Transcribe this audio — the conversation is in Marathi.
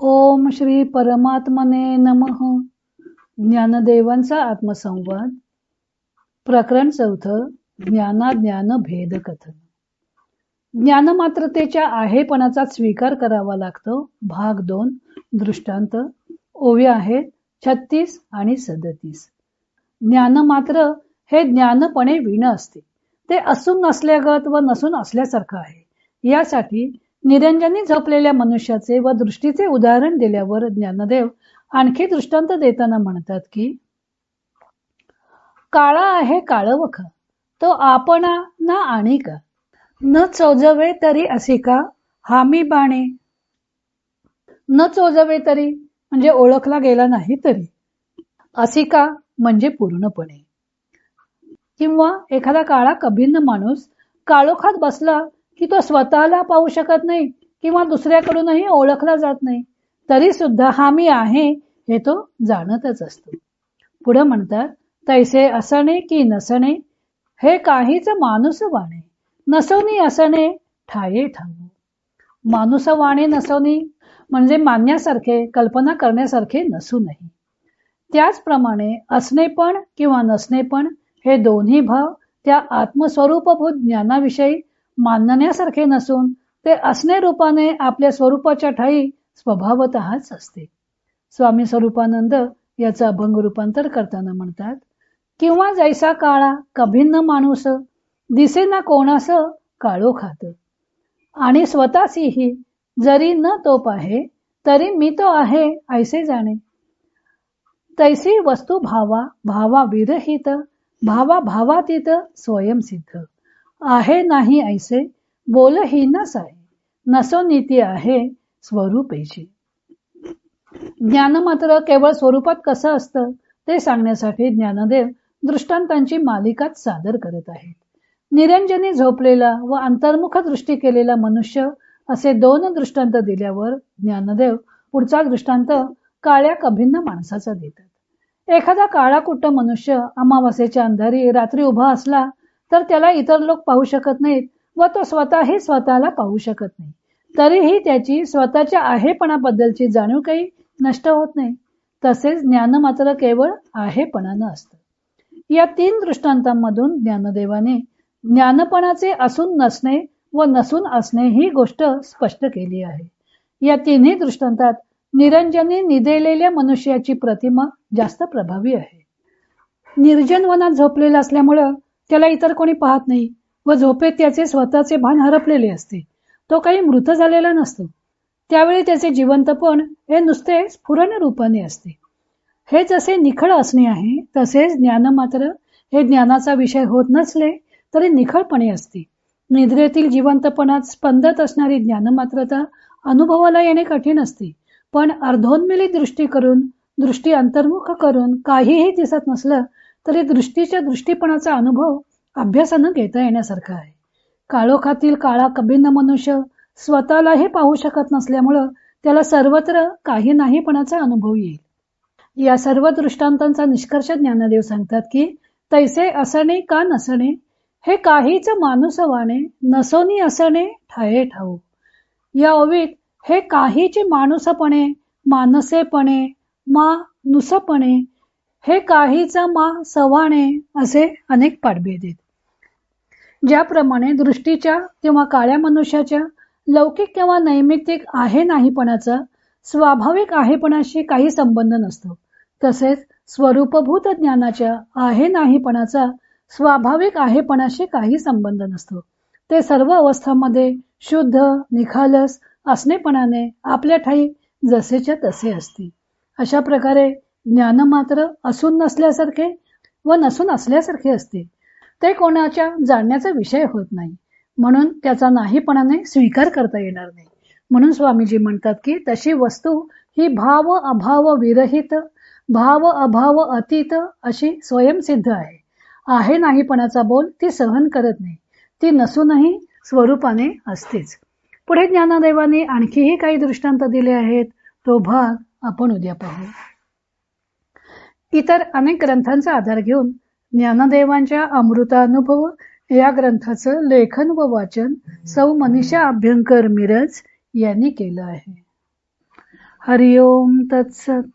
ओम श्री परमात्मने नमः. ज्ञानदेवांचा आत्मसंवाद. प्रकरण 4. ज्ञानाज्ञान भेद कथन. ज्ञानमात्रतेच्या आहेपणाचा स्वीकार करावा लागतो. भाग 2. दृष्टांत. ओव्या आहेत 36 आणि 37. ज्ञानमात्र हे ज्ञानपणे वीण असते. ते असून नसल्यागत व नसून असल्यासारखं आहे. यासाठी निरंजनी झोपलेल्या मनुष्याचे व दृष्टीचे उदाहरण दिल्यावर ज्ञानदेव आणखी दृष्टांत देताना म्हणतात की, काळा आहे काळवख, तो आपणा ना आणि का, न चोजवे तरी असी का, हामी बाणे. न चोजवे तरी म्हणजे ओळखला गेला नाही तरी, असी का म्हणजे पूर्णपणे. किंवा एखादा काळा कभिन्न माणूस काळोखात बसला की तो स्वतःला पाहू शकत नाही किंवा दुसऱ्याकडूनही ओळखला जात नाही, तरी सुद्धा हा मी आहे हे तो जाणतच असतो. पुढे म्हणतात, तैसे असणे की नसणे हे काहीच माणूस वाणे, नसोनी असणे ठाये ठाऊ. माणूस वाणे नसोनी म्हणजे मानण्यासारखे कल्पना करण्यासारखे नसूनही. त्याचप्रमाणे असणे पण किंवा नसणे पण हे दोन्ही भाव त्या आत्मस्वरूपभूत ज्ञानाविषयी मानण्यासारखे नसून ते असणे रूपाने आपल्या स्वरूपाच्या ठाई स्वभावतःच असते. स्वामी स्वरूपानंद याचं अभंग रूपांतर करताना म्हणतात, किंवा जैसा काळा कभिन्न माणूस दिसेना कोणास काळोखात, आणि स्वतःशीही जरी न तो पाहे तरी मी तो आहे ऐसे जाणे. तैसी वस्तू भावा भावा विरहित, भावा भावातीत स्वयंसिद्ध, आहे नाही ऐसे बोलही न साय, नसो नीती आहे स्वरूपेची. ज्ञान मात्र केवळ स्वरूपात कसं असतं ते सांगण्यासाठी ज्ञानदेव दृष्टांतांची मालिकाच सादर करत आहेत. निरंजनी झोपलेला व अंतर्मुख दृष्टी केलेला मनुष्य असे 2 दृष्टांत दिल्यावर ज्ञानदेव पुढचा दृष्टांत काळ्या कभिन्न माणसाचा देतात. एखादा काळाकुट्ट मनुष्य अमावास्येच्या अंधारी रात्री उभा असला तर त्याला इतर लोक पाहू शकत नाहीत व तो स्वतःही स्वतःला पाहू शकत नाही, तरीही त्याची स्वतःच्या आहेपणाबद्दलची जाणीव काही नष्ट होत नाही. तसेच ज्ञान मात्र केवळ आहेपणानं असतं. या 3 दृष्टांतांमधून ज्ञानदेवाने ज्ञानपणाचे असून नसणे व नसून असणे ही गोष्ट स्पष्ट केली आहे. या 3ही दृष्टांतात निरंजनी निदेलेल्या मनुष्याची प्रतिमा जास्त प्रभावी आहे. निर्जन वनात झोपलेला असल्यामुळं त्याला इतर कोणी पाहत नाही व झोपेत त्याचे स्वतःचे भान हरपलेले असते. तो काही मृत झालेला नसतो. त्यावेळी त्याचे जिवंतपण हे नुसते स्फुरण रूपाने असते. हे जसे निखळ असणे आहे तसेच ज्ञान मात्र हे ज्ञानाचा विषय होत नसले तरी निखळपणे असते. निद्रेतील जिवंतपणात स्पंदत असणारी ज्ञानमात्रता अनुभवाला येणे कठीण असते, पण अर्धोन्मिलित दृष्टी करून, दृष्टी अंतर्मुख करून काहीही दिसत नसलं तरी दृष्टीच्या दृष्टीपणाचा अनुभव अभ्यासानं घेता येण्यासारखा आहे. काळोखातील काळा कभिन्न मनुष्य स्वतःलाही पाहू शकत नसल्यामुळं त्याला सर्वत्र काही नाहीपणाचा अनुभव येईल. या सर्व दृष्टांतांचा निष्कर्ष ज्ञानदेव सांगतात की, तैसे असणे का नसणे हे काहीच माणूस वाणे, नसोनी असणे ठाये ठाऊ. या ओवीत हे काहीचे माणूसपणे, मानसेपणे, मानुसपणे, हे काहीच मा सवाणे असे अनेक पाठभेद आहेत. ज्याप्रमाणे दृष्टीच्या किंवा काळ्या मनुष्याच्या लौकिक किंवा नैमित्तिक आहे नाहीपणाचा स्वाभाविक आहेपणाशी काही संबंध नसतो, तसेच स्वरूपभूत ज्ञानाच्या आहे नाहीपणाचा स्वाभाविक आहेपणाशी काही संबंध नसतो. ते सर्व अवस्थांमध्ये शुद्ध निखालस असणेपणाने आपल्या ठाई जसेच्या तसे असते. अशा प्रकारे ज्ञान मात्र असून नसल्यासारखे व नसून असल्यासारखे असते. ते कोणाच्या जाणण्याचा विषय होत नाही, म्हणून त्याचा नाहीपणाने स्वीकार करता येणार नाही. म्हणून स्वामीजी म्हणतात की, तशी वस्तू ही भाव अभाव विरहित, भाव अभाव अतीत अशी स्वयंसिद्ध आहे. आहे नाहीपणाचा बोल ती सहन करत नाही, ती नसूनही स्वरूपाने असतेच. पुढे ज्ञानदेवाने आणखीही काही दृष्टांत दिले आहेत. तो भाग आपण उद्या पाहू. इतर अनेक ग्रंथांचा आधार घेऊन ज्ञानदेवांच्या अमृतानुभव या ग्रंथाचं लेखन व वाचन सौ मनीषा अभ्यंकर मिरज यांनी केलं आहे. हरि ओम तत्सत.